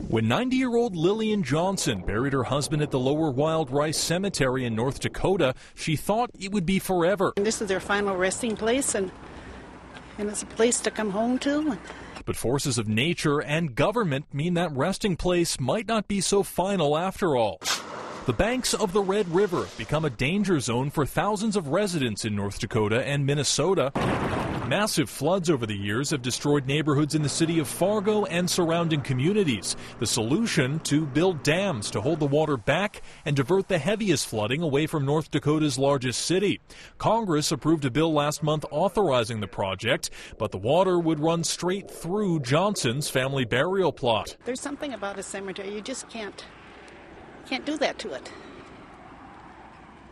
When 90-year-old Lillian Johnson buried her husband at the Lower Wild Rice Cemetery in North Dakota, she thought it would be forever. And this is their final resting place, and it's a place to come home to. But forces of nature and government mean that resting place might not be so final after all. The banks of the Red River have become a danger zone for thousands of residents in North Dakota and Minnesota. Massive floods over the years have destroyed neighborhoods in the city of Fargo and surrounding communities. The solution: to build dams to hold the water back and divert the heaviest flooding away from North Dakota's largest city. Congress approved a bill last month authorizing the project, but the water would run straight through Johnson's family burial plot. There's something about a cemetery, you just can't do that to it.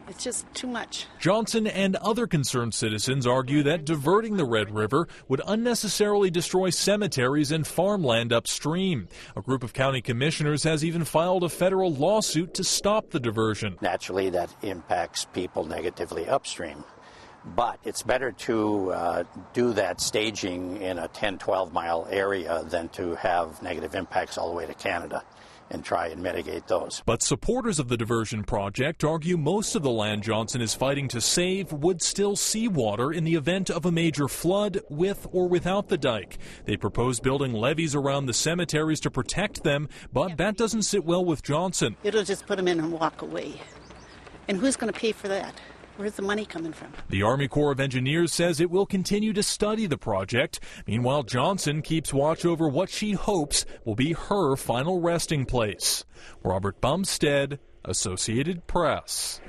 It's just too much. Johnson and other concerned citizens argue that diverting the Red River would unnecessarily destroy cemeteries and farmland upstream. A group of county commissioners has even filed a federal lawsuit to stop the diversion. Naturally, that impacts people negatively upstream. But it's better to do that staging in a 10-12 mile area than to have negative impacts all the way to Canada and try and mitigate those. But supporters of the diversion project argue most of the land Johnson is fighting to save would still see water in the event of a major flood, with or without the dike. They propose building levees around the cemeteries to protect them, but that doesn't sit well with Johnson. It'll just put them in and walk away. And who's going to pay for that? Where's the money coming from? The Army Corps of Engineers says it will continue to study the project. Meanwhile, Johnson keeps watch over what she hopes will be her final resting place. Robert Bumstead, Associated Press.